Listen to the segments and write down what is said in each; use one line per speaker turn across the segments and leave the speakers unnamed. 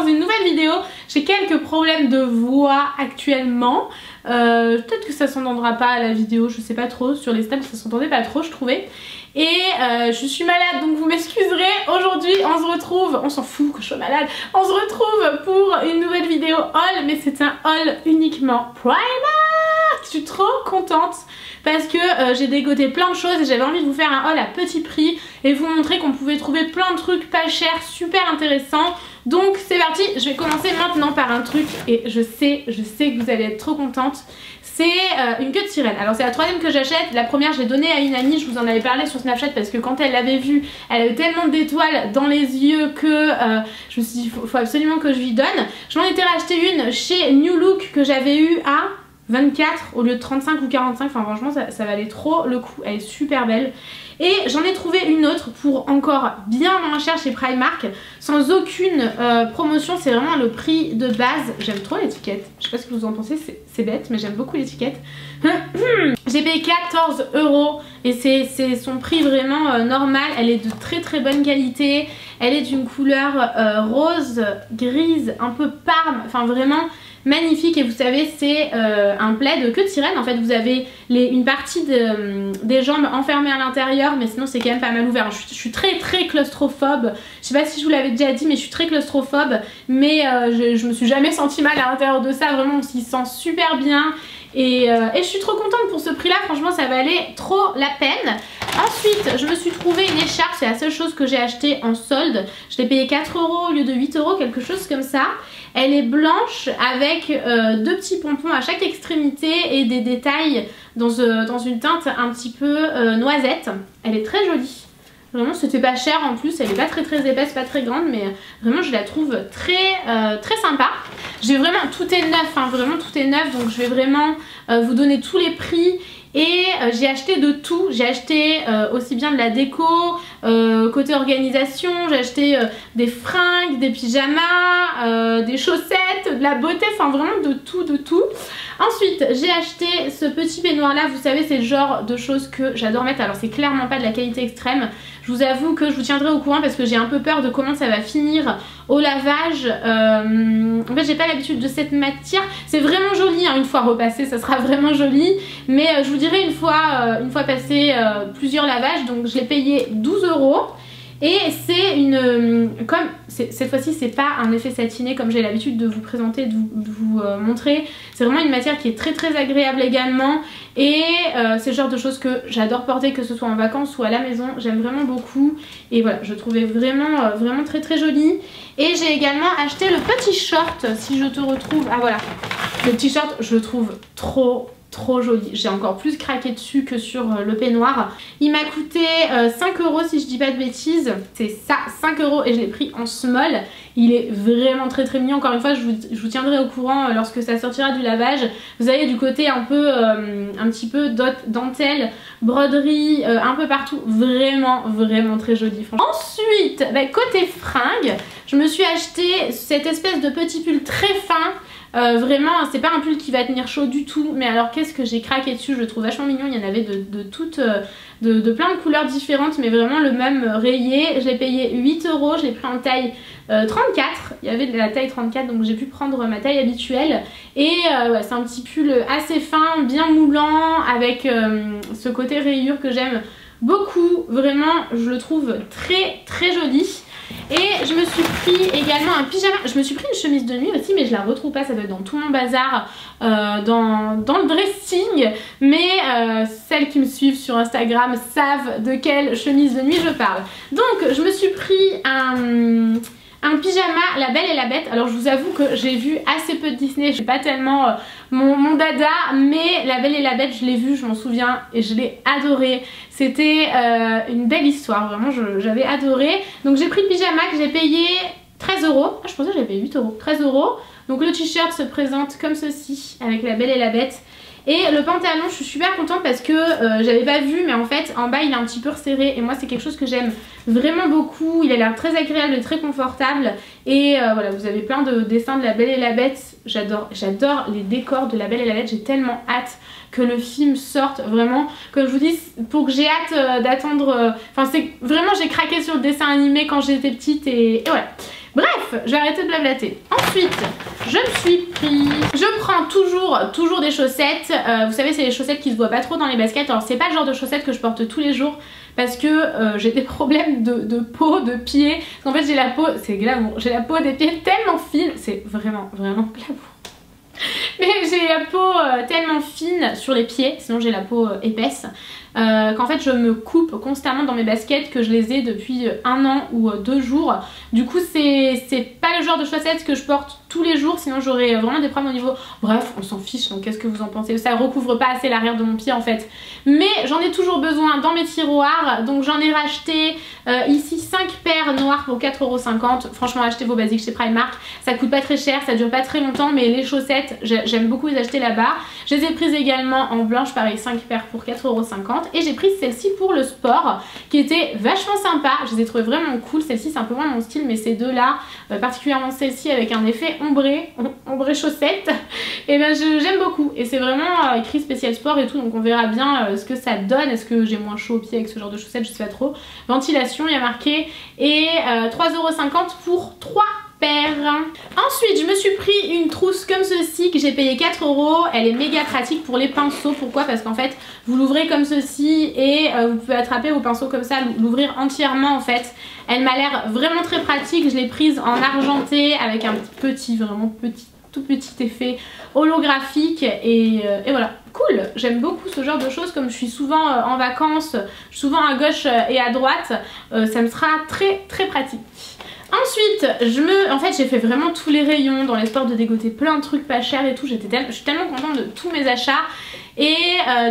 dans une nouvelle vidéo. J'ai quelques problèmes de voix actuellement. Peut-être que ça s'entendra pas à la vidéo, je sais pas trop. Sur les stats ça s'entendait pas trop je trouvais. Et je suis malade donc vous m'excuserez. Aujourd'hui on se retrouve, on s'en fout que je sois malade, on se retrouve pour une nouvelle vidéo haul. Mais c'est un haul uniquement Primark. Je suis trop contente parce que j'ai dégoté plein de choses et j'avais envie de vous faire un haul à petit prix et vous montrer qu'on pouvait trouver plein de trucs pas chers, super intéressants. Donc c'est parti, je vais commencer maintenant par un truc et je sais que vous allez être trop contente. C'est une queue de sirène. Alors c'est la troisième que j'achète. La première je l'ai donnée à une amie, je vous en avais parlé sur Snapchat parce que quand elle l'avait vue, elle avait tellement d'étoiles dans les yeux que je me suis dit faut absolument que je lui donne. J'en ai été racheter une chez New Look que j'avais eu à 24 au lieu de 35 ou 45, enfin franchement ça valait trop le coup, elle est super belle. Et j'en ai trouvé une autre pour encore bien moins cher chez Primark, sans aucune promotion, c'est vraiment le prix de base. J'aime trop l'étiquette, je sais pas ce que vous en pensez, c'est bête mais j'aime beaucoup l'étiquette. J'ai payé 14 € et c'est son prix vraiment normal, elle est de très bonne qualité, elle est d'une couleur rose, grise, un peu parme, enfin vraiment magnifique. Et vous savez c'est un plaid queue de sirène en fait, vous avez une partie des jambes enfermées à l'intérieur mais sinon c'est quand même pas mal ouvert. Je suis très claustrophobe, je sais pas si je vous l'avais déjà dit mais je suis très claustrophobe mais je me suis jamais sentie mal à l'intérieur de ça, vraiment on s'y sent super bien. Et je suis trop contente pour ce prix là, franchement ça valait trop la peine. Ensuite je me suis trouvé une écharpe, c'est la seule chose que j'ai acheté en solde, je l'ai payé 4 € au lieu de 8 €, quelque chose comme ça. Elle est blanche avec deux petits pompons à chaque extrémité et des détails dans une teinte un petit peu noisette. Elle est très jolie. Vraiment c'était pas cher en plus, elle est pas très épaisse, pas très grande mais vraiment je la trouve très sympa. J'ai vraiment, tout est neuf, hein, vraiment tout est neuf donc je vais vraiment vous donner tous les prix. Et j'ai acheté de tout, j'ai acheté aussi bien de la déco, côté organisation, j'ai acheté des fringues, des pyjamas, des chaussettes, de la beauté, enfin vraiment de tout. Ensuite j'ai acheté ce petit peignoir là, vous savez c'est le genre de choses que j'adore mettre, alors c'est clairement pas de la qualité extrême. Je vous avoue que je vous tiendrai au courant parce que j'ai un peu peur de comment ça va finir au lavage. En fait j'ai pas l'habitude de cette matière, c'est vraiment joli hein, une fois repassé ça sera vraiment joli. Mais je vous dirai une fois passé plusieurs lavages, donc je l'ai payé 12 €. Et c'est comme cette fois-ci c'est pas un effet satiné comme j'ai l'habitude de vous présenter, de vous montrer. C'est vraiment une matière qui est très agréable également. Et c'est le genre de choses que j'adore porter, que ce soit en vacances ou à la maison, j'aime vraiment beaucoup. Et voilà, je trouvais vraiment très joli. Et j'ai également acheté le petit short, si je te retrouve, ah voilà, le petit short je le trouve trop joli, j'ai encore plus craqué dessus que sur le peignoir. Il m'a coûté 5 € si je dis pas de bêtises, c'est ça, 5 € et je l'ai pris en small. Il est vraiment très mignon, encore une fois je vous tiendrai au courant lorsque ça sortira du lavage. Vous avez du côté un petit peu dentelle, broderie un peu partout, vraiment très joli franchement. Ensuite côté fringues, je me suis acheté cette espèce de petit pull très fin. Vraiment c'est pas un pull qui va tenir chaud du tout, mais alors qu'est-ce que j'ai craqué dessus, je le trouve vachement mignon. Il y en avait de plein de couleurs différentes mais vraiment le même rayé. Je l'ai payé 8 €, je l'ai pris en taille 34, il y avait de la taille 34 donc j'ai pu prendre ma taille habituelle. Et ouais, c'est un petit pull assez fin, bien moulant avec ce côté rayure que j'aime beaucoup, vraiment je le trouve très joli. Et je me suis pris également un pyjama, je me suis pris une chemise de nuit aussi mais je la retrouve pas, ça doit être dans tout mon bazar, dans le dressing. Mais celles qui me suivent sur Instagram savent de quelle chemise de nuit je parle. Donc je me suis pris un pyjama La Belle et la Bête. Alors je vous avoue que j'ai vu assez peu de Disney, je suis pas tellement mon dada, mais La Belle et la Bête je l'ai vu, je m'en souviens et je l'ai adoré. C'était une belle histoire, vraiment j'avais adoré. Donc j'ai pris le pyjama que j'ai payé 13 €. Ah, je pensais que j'avais payé 8 €, 13 €. Donc le t-shirt se présente comme ceci avec La Belle et la Bête. Et le pantalon je suis super contente parce que j'avais pas vu mais en fait en bas il est un petit peu resserré et moi c'est quelque chose que j'aime vraiment beaucoup. Il a l'air très agréable et très confortable. Et voilà, vous avez plein de dessins de La Belle et la Bête. J'adore les décors de La Belle et la Bête, j'ai tellement hâte que le film sorte, vraiment. Comme je vous dis, pour que j'ai hâte d'attendre, enfin c'est vraiment, j'ai craqué sur le dessin animé quand j'étais petite et voilà. Bref, je vais arrêter de blablater. Ensuite, je prends toujours des chaussettes. Vous savez, c'est les chaussettes qui se voient pas trop dans les baskets. Alors c'est pas le genre de chaussettes que je porte tous les jours parce que j'ai des problèmes de peau, de pied. En fait j'ai la peau, c'est glamour, j'ai la peau des pieds tellement fine, c'est vraiment glamour. Mais j'ai la peau tellement fine sur les pieds, sinon j'ai la peau épaisse, qu'en fait je me coupe constamment dans mes baskets, que je les ai depuis 1 an ou 2 jours. Du coup c'est pas le genre de chaussettes que je porte tous les jours, sinon j'aurais vraiment des problèmes au niveau... Bref, on s'en fiche, donc qu'est-ce que vous en pensez? Ça recouvre pas assez l'arrière de mon pied en fait. Mais j'en ai toujours besoin dans mes tiroirs, donc j'en ai racheté ici 5 paires noires pour 4,50 €. Franchement, achetez vos basiques chez Primark, ça coûte pas très cher, ça dure pas très longtemps, mais les chaussettes, j'aime beaucoup les acheter là-bas. Je les ai prises également en blanche, pareil, 5 paires pour 4,50 €. Et j'ai pris celle-ci pour le sport, qui était vachement sympa, je les ai trouvées vraiment cool. Celle-ci c'est un peu moins mon style, mais ces deux-là, particulièrement celle-ci avec un effet ombré chaussette, et ben j'aime beaucoup. Et c'est vraiment écrit spécial sport et tout, donc on verra bien ce que ça donne. Est-ce que j'ai moins chaud aux pieds avec ce genre de chaussettes? Je sais pas trop. Ventilation, il y a marqué, et 3,50 € pour 3 paires. Ensuite je me suis pris une trousse comme ceci que j'ai payé 4 €. Elle est méga pratique pour les pinceaux. Pourquoi? Parce qu'en fait vous l'ouvrez comme ceci et vous pouvez attraper vos pinceaux comme ça, l'ouvrir entièrement en fait. Elle m'a l'air vraiment très pratique. Je l'ai prise en argenté avec un petit, vraiment petit, tout petit effet holographique et voilà, cool. J'aime beaucoup ce genre de choses. Comme je suis souvent en vacances, souvent à gauche et à droite, ça me sera très très pratique. Ensuite, en fait j'ai fait vraiment tous les rayons dans l'espoir de dégoter plein de trucs pas chers et tout. Je suis tellement contente de tous mes achats. Et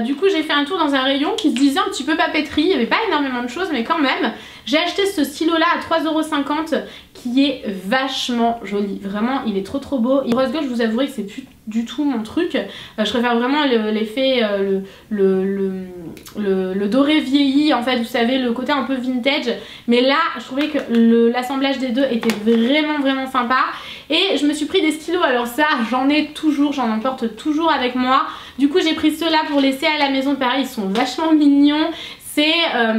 du coup j'ai fait un tour dans un rayon qui se disait un petit peu papeterie. Il n'y avait pas énormément de choses, mais quand même. J'ai acheté ce stylo là à 3,50 € qui est vachement joli. Vraiment, il est trop beau. Et rose gold, je vous avouerai que c'est plus du tout mon truc. Je préfère vraiment l'effet, le doré vieilli, en fait, vous savez, le côté un peu vintage. Mais là, je trouvais que l'assemblage des deux était vraiment sympa. Et je me suis pris des stylos. Alors ça, j'en ai toujours, j'en emporte toujours avec moi. Du coup, j'ai pris ceux-là pour laisser à la maison. Pareil, ils sont vachement mignons. C'est,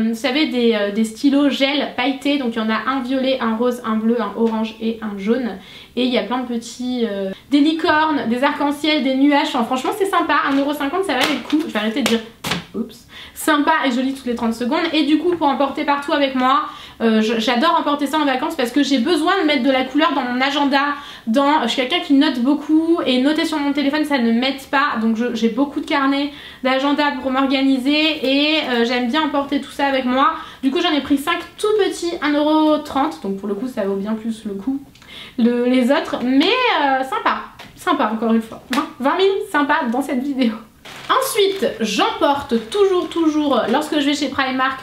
vous savez, des stylos gel pailletés. Donc il y en a un violet, un rose, un bleu, un orange et un jaune. Et il y a plein de petits... des licornes, des arcs-en-ciel, des nuages. Enfin, franchement c'est sympa, 1,50 € ça valait le coup. Je vais arrêter de dire oups. Sympa et joli toutes les 30 secondes. Et du coup pour emporter partout avec moi, j'adore emporter ça en vacances parce que j'ai besoin de mettre de la couleur dans mon agenda. Je suis quelqu'un qui note beaucoup et noter sur mon téléphone ça ne m'aide pas. Donc j'ai beaucoup de carnets d'agenda pour m'organiser et j'aime bien emporter tout ça avec moi. Du coup j'en ai pris 5 tout petits, 1,30 €. Donc pour le coup ça vaut bien plus le coup les autres. Mais sympa encore une fois. 20 000 sympa dans cette vidéo. Ensuite, j'emporte toujours lorsque je vais chez Primark,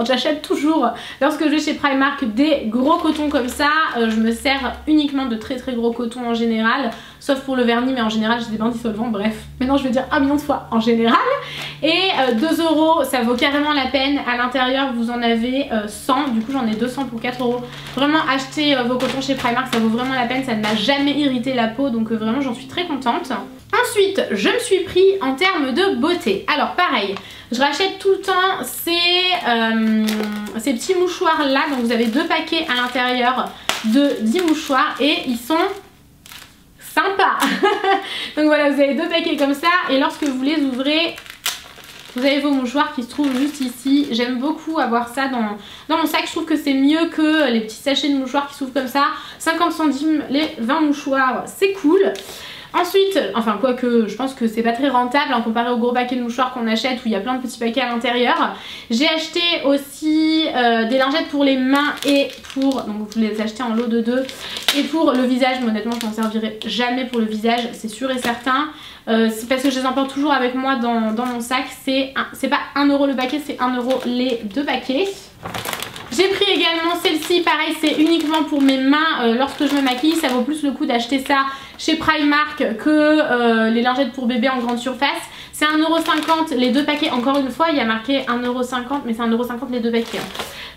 j'achète toujours lorsque je vais chez Primark des gros cotons comme ça. Je me sers uniquement de très gros cotons en général, sauf pour le vernis, mais en général j'ai des bains dissolvants, bref. Maintenant je vais dire 1 million de fois en général. Et 2 €, ça vaut carrément la peine. À l'intérieur vous en avez 100, du coup j'en ai 200 pour 4 €. Vraiment achetez vos cotons chez Primark, ça vaut vraiment la peine, ça ne m'a jamais irrité la peau, donc vraiment j'en suis très contente. Ensuite, je me suis pris en termes de beauté. Alors pareil, je rachète tout le temps ces petits mouchoirs là. Donc vous avez 2 paquets à l'intérieur de 10 mouchoirs et ils sont sympas. Donc voilà, vous avez 2 paquets comme ça et lorsque vous les ouvrez, vous avez vos mouchoirs qui se trouvent juste ici. J'aime beaucoup avoir ça dans mon sac. Je trouve que c'est mieux que les petits sachets de mouchoirs qui s'ouvrent comme ça. 50 centimes les 20 mouchoirs, c'est cool. Ensuite, enfin quoique je pense que c'est pas très rentable hein, comparé au gros paquet de mouchoirs qu'on achète où il y a plein de petits paquets à l'intérieur. J'ai acheté aussi des lingettes pour les mains et pour... Donc vous les achetez en lot de 2. Et pour le visage, mais honnêtement je m'en servirai jamais pour le visage, c'est sûr et certain. C'est parce que je les emporte toujours avec moi dans mon sac. C'est pas 1 € le paquet, c'est 1 € les 2 paquets. J'ai pris également celle-ci, pareil c'est uniquement pour mes mains lorsque je me maquille. Ça vaut plus le coup d'acheter ça chez Primark que les lingettes pour bébé en grande surface. C'est 1,50 € les 2 paquets, encore une fois il y a marqué 1,50 € mais c'est 1,50 € les 2 paquets.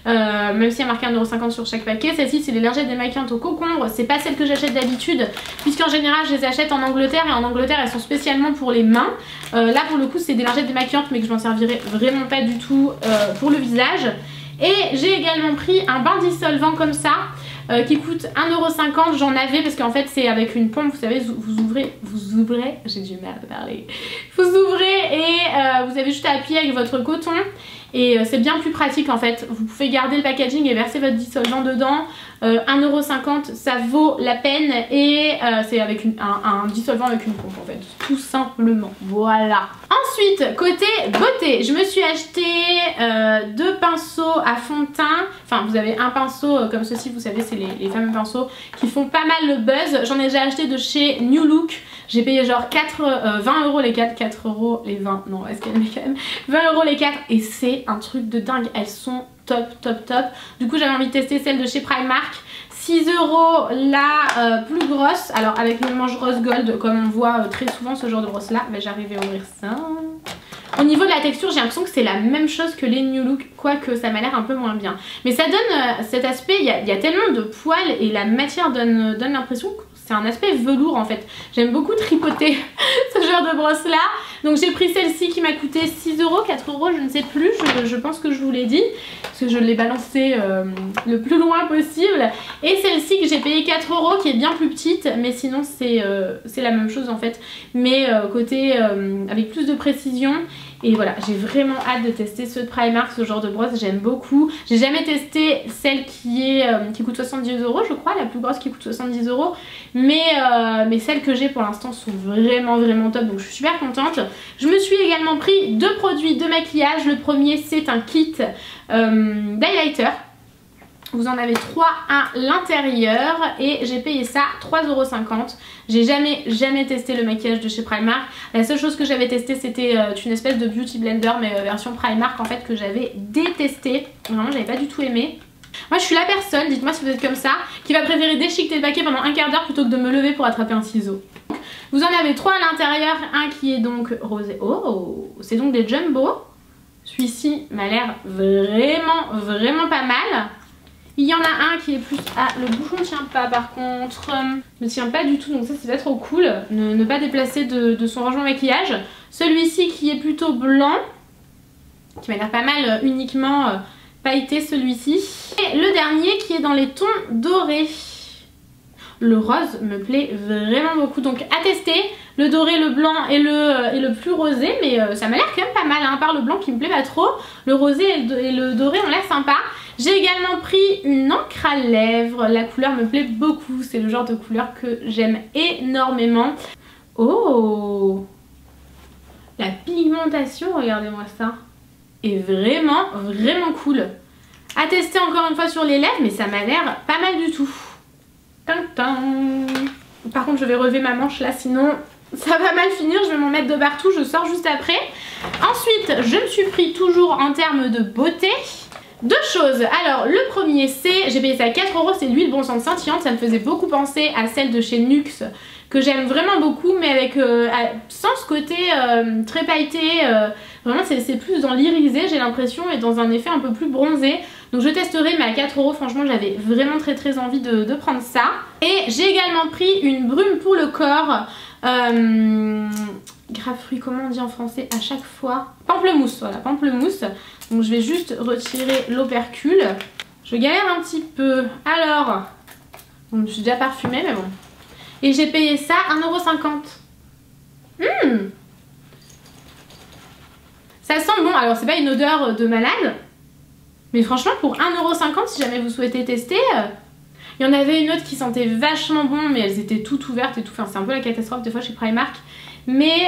Même s'il y a marqué 1,50 € sur chaque paquet. Celle-ci c'est les lingettes démaquillantes au concombre. C'est pas celle que j'achète d'habitude puisqu'en général je les achète en Angleterre et en Angleterre elles sont spécialement pour les mains. Là pour le coup c'est des lingettes démaquillantes mais que je m'en servirai vraiment pas du tout pour le visage. Et j'ai également pris un bain dissolvant comme ça.
qui coûte 1,50 €. J'en avais parce qu'en fait c'est avec une pompe, vous savez, vous ouvrez, j'ai du mal à parler, vous ouvrez et vous avez juste à appuyer avec votre coton. Et c'est bien plus pratique en fait, vous pouvez garder le packaging et verser votre dissolvant dedans. 1,50 €, ça vaut la peine et c'est avec un dissolvant avec une pompe en fait, tout simplement, voilà. Ensuite, côté beauté, je me suis acheté 2 pinceaux à fond de teint. Enfin, vous avez un pinceau comme ceci, vous savez, c'est les fameux pinceaux qui font pas mal le buzz. J'en ai déjà acheté de chez New Look. J'ai payé genre 20 € les 4, 4 € les 20, non, est-ce qu'elle met quand même 20 € les 4 et c'est un truc de dingue, elles sont top, top, top. Du coup, j'avais envie de tester celle de chez Primark. 6 € la plus grosse, alors avec le manche rose gold, comme on voit très souvent ce genre de brosse là, mais j'arrive à ouvrir ça. Au niveau de la texture, j'ai l'impression que c'est la même chose que les New Look, quoique ça m'a l'air un peu moins bien. Mais ça donne cet aspect, il y a tellement de poils et la matière donne l'impression que c'est un aspect velours en fait. J'aime beaucoup tripoter ce genre de brosse là. Donc j'ai pris celle-ci qui m'a coûté 6 €, 4 €, je ne sais plus, je pense que je vous l'ai dit. Parce que je l'ai balancée le plus loin possible. Et celle-ci que j'ai payé 4 € qui est bien plus petite. Mais sinon c'est la même chose en fait. Mais côté avec plus de précision. Et voilà, j'ai vraiment hâte de tester ceux de Primark, ce genre de brosse, j'aime beaucoup. J'ai jamais testé celle qui coûte 70 € je crois, la plus grosse qui coûte 70 €. Mais celles que j'ai pour l'instant sont vraiment vraiment top, donc je suis super contente. Je me suis également pris 2 produits de maquillage. Le premier c'est un kit d'highlighter. Vous en avez 3 à l'intérieur et j'ai payé ça 3,50 €. J'ai jamais testé le maquillage de chez Primark. La seule chose que j'avais testé c'était une espèce de beauty blender mais version Primark en fait que j'avais détesté. Vraiment j'avais pas du tout aimé. Moi je suis la personne, dites-moi si vous êtes comme ça, qui va préférer déchiqueter le paquet pendant un quart d'heure plutôt que de me lever pour attraper un ciseau. Vous en avez 3 à l'intérieur, un qui est donc rosé. Oh, c'est donc des jumbo. Celui-ci m'a l'air vraiment vraiment pas mal. Il y en a un qui est plus... Ah, le bouchon ne tient pas par contre. Ne tient pas du tout, donc ça c'est pas trop cool. Ne pas déplacer de son rangement maquillage. Celui-ci qui est plutôt blanc. Qui m'a l'air pas mal uniquement pailleté celui-ci. Et le dernier qui est dans les tons dorés. Le rose me plaît vraiment beaucoup. Donc à tester. Le doré, le blanc et le plus rosé. Mais ça m'a l'air quand même pas mal. Hein, à part le blanc qui me plaît pas trop. Le rosé et le doré ont l'air sympa. J'ai également pris une encre à lèvres, la couleur me plaît beaucoup, c'est le genre de couleur que j'aime énormément. Oh, la pigmentation, regardez-moi ça, est vraiment vraiment cool. À tester encore une fois sur les lèvres, mais ça m'a l'air pas mal du tout. Par contre je vais relever ma manche là, sinon ça va mal finir, je vais m'en mettre de partout, je sors juste après. Ensuite je me suis pris toujours en termes de beauté 2 choses. Alors le premier c'est, j'ai payé ça à 4 €, c'est l'huile Bon Sang scintillante. Ça me faisait beaucoup penser à celle de chez NYX que j'aime vraiment beaucoup, mais avec sans ce côté très pailleté. Vraiment c'est plus dans l'irisé j'ai l'impression et dans un effet un peu plus bronzé. Donc je testerai, mais à 4 € franchement j'avais vraiment très envie de prendre ça. Et j'ai également pris une brume pour le corps. Grave fruit, comment on dit en français à chaque fois? Pamplemousse, voilà, pamplemousse. Donc je vais juste retirer l'opercule. Je galère un petit peu. Alors, bon, je suis déjà parfumée mais bon. Et j'ai payé ça 1,50 €. Ça sent bon, alors c'est pas une odeur de malade. Mais franchement pour 1,50 € si jamais vous souhaitez tester. Il y en avait une autre qui sentait vachement bon mais elles étaient toutes ouvertes et tout. Enfin c'est un peu la catastrophe des fois chez Primark. Mais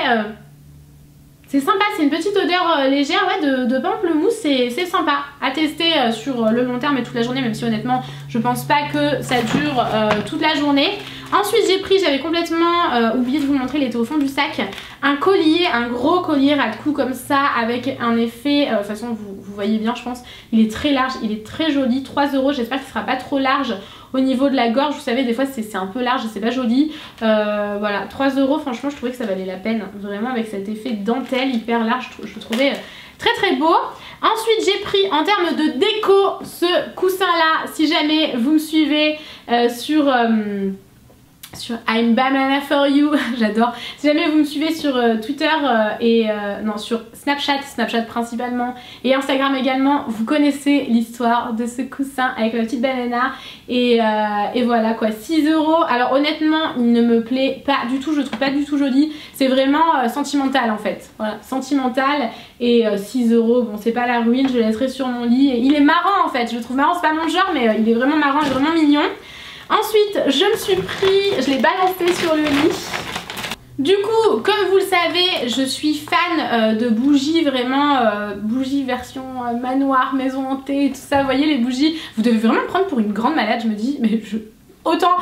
c'est sympa, c'est une petite odeur légère ouais, de pamplemousse, c'est sympa à tester sur le long terme et toute la journée, même si honnêtement je pense pas que ça dure toute la journée. Ensuite j'ai pris, j'avais complètement oublié de vous montrer, il était au fond du sac, un collier, un gros collier à coups comme ça avec un effet, de toute façon vous voyez bien je pense, il est très large, il est très joli, 3 €, j'espère qu'il sera pas trop large au niveau de la gorge, vous savez des fois c'est un peu large et c'est pas joli. Voilà, 3 € franchement je trouvais que ça valait la peine, vraiment avec cet effet dentelle hyper large, je le trouvais très beau. Ensuite j'ai pris en termes de déco ce coussin là, si jamais vous me suivez sur sur I'm Banana for you, j'adore. Si jamais vous me suivez sur Twitter non, sur Snapchat principalement et Instagram également, vous connaissez l'histoire de ce coussin avec la petite banana et voilà quoi, 6 €. Alors honnêtement il ne me plaît pas du tout, je le trouve pas du tout joli, c'est vraiment sentimental en fait, voilà, sentimental et 6 €, bon c'est pas la ruine, je le laisserai sur mon lit et il est marrant en fait, je le trouve marrant, c'est pas mon genre mais il est vraiment marrant et vraiment mignon. Ensuite, je me suis pris, je l'ai balancé sur le lit. Du coup, comme vous le savez, je suis fan de bougies, vraiment bougies version manoir, maison hantée, tout ça. Vous voyez les bougies, vous devez vraiment me prendre pour une grande malade, je me dis, mais autant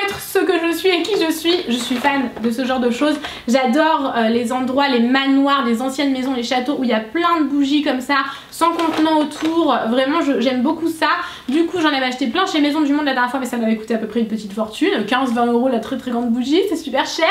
être ce que je suis et qui je suis fan de ce genre de choses. J'adore les endroits, les manoirs, les anciennes maisons, les châteaux où il y a plein de bougies comme ça, sans contenant autour, vraiment j'aime beaucoup ça. Du coup j'en avais acheté plein chez Maison du Monde la dernière fois mais ça m'avait coûté à peu près une petite fortune, 15-20 € la très grande bougie, c'est super cher.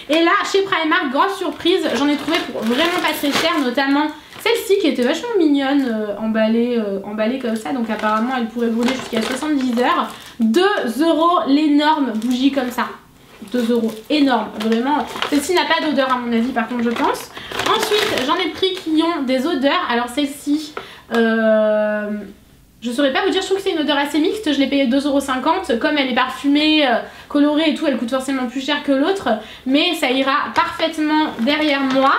Et là chez Primark, grosse surprise, j'en ai trouvé pour vraiment pas très cher, notamment celle-ci qui était vachement mignonne, emballée comme ça, donc apparemment elle pourrait brûler jusqu'à 70 heures. 2 € l'énorme bougie comme ça. 2 €, énorme, vraiment. Celle-ci n'a pas d'odeur à mon avis par contre je pense. Ensuite j'en ai pris qui ont des odeurs. Alors celle-ci, je saurais pas vous dire, je trouve que c'est une odeur assez mixte. Je l'ai payée 2,50 €. Comme elle est parfumée, colorée et tout, elle coûte forcément plus cher que l'autre. Mais ça ira parfaitement derrière moi.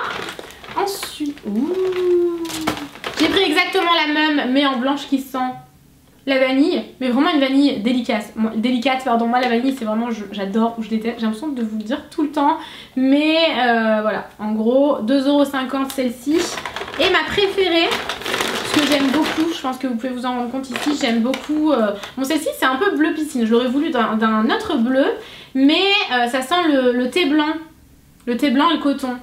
Ensuite, j'ai pris exactement la même mais en blanche qui sent la vanille, mais vraiment une vanille délicate. Moi la vanille c'est vraiment, j'adore ou je déteste, j'ai l'impression de vous le dire tout le temps. Mais voilà, en gros 2,50 € celle-ci. Et ma préférée, ce que j'aime beaucoup, je pense que vous pouvez vous en rendre compte ici, j'aime beaucoup, bon celle-ci c'est un peu bleu piscine, je l'aurais voulu d'un autre bleu, mais ça sent le thé blanc, et le coton.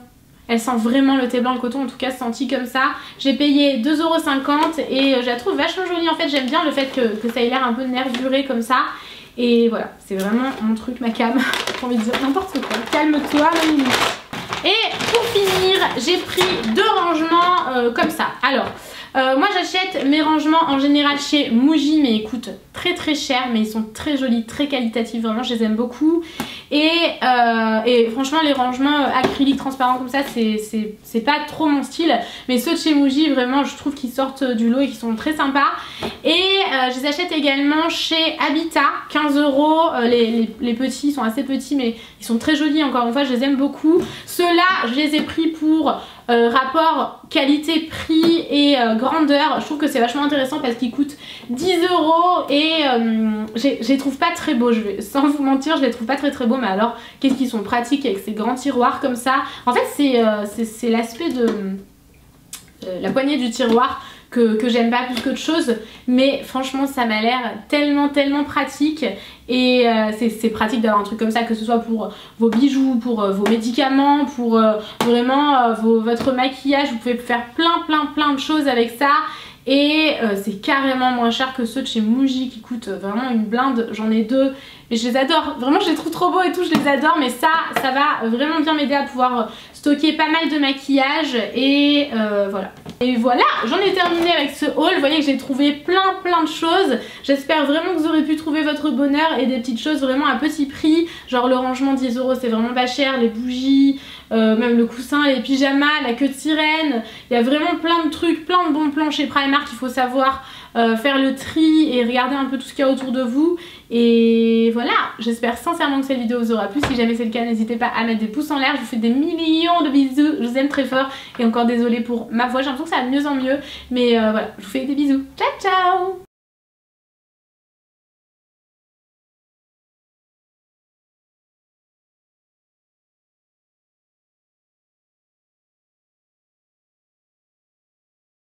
Elle sent vraiment le thé blanc, le coton, en tout cas senti comme ça. J'ai payé 2,50 € et je la trouve vachement jolie. En fait, j'aime bien le fait que ça ait l'air un peu nervuré comme ça. Et voilà, c'est vraiment mon truc, ma cam. J'ai envie de dire n'importe quoi. Calme-toi, Mamie. Et pour finir, j'ai pris 2 rangements comme ça. Alors, moi j'achète mes rangements en général chez Muji, mais ils coûtent très cher, mais ils sont très jolis, très qualitatifs, vraiment je les aime beaucoup. Et franchement les rangements acryliques transparents comme ça c'est pas trop mon style, mais ceux de chez Muji vraiment je trouve qu'ils sortent du lot et qu'ils sont très sympas. Et je les achète également chez Habitat, 15 €, les petits sont assez petits mais ils sont très jolis, encore une fois je les aime beaucoup. Ceux-là je les ai pris pour rapport qualité-prix et grandeur. Je trouve que c'est vachement intéressant parce qu'ils coûtent 10 € et je les trouve pas très beaux, sans vous mentir je les trouve pas très beaux, mais alors qu'est-ce qu'ils sont pratiques avec ces grands tiroirs comme ça. En fait c'est l'aspect de la poignée du tiroir que j'aime pas plus qu'autre chose, mais franchement ça m'a l'air tellement pratique. Et c'est pratique d'avoir un truc comme ça, que ce soit pour vos bijoux, pour vos médicaments, pour vraiment votre maquillage. Vous pouvez faire plein de choses avec ça. Et c'est carrément moins cher que ceux de chez Muji qui coûtent vraiment une blinde. J'en ai 2 et je les adore, vraiment je les trouve trop beaux et tout, je les adore. Mais ça va vraiment bien m'aider à pouvoir stocker pas mal de maquillage. Et voilà. Et voilà, j'en ai terminé avec ce haul. Vous voyez que j'ai trouvé plein de choses. J'espère vraiment que vous aurez pu trouver votre bonheur et des petites choses vraiment à petit prix. Genre le rangement 10 € c'est vraiment pas cher, les bougies, même le coussin, les pyjamas, la queue de sirène. Il y a vraiment plein de trucs, plein de bons plans chez Primark. Il faut savoir faire le tri et regarder un peu tout ce qu'il y a autour de vous. Et voilà, j'espère sincèrement que cette vidéo vous aura plu. Si jamais c'est le cas, n'hésitez pas à mettre des pouces en l'air. Je vous fais des millions de bisous, je vous aime très fort. Et encore désolée pour ma voix, j'ai l'impression que ça va de mieux en mieux. Mais voilà, je vous fais des bisous. Ciao ciao.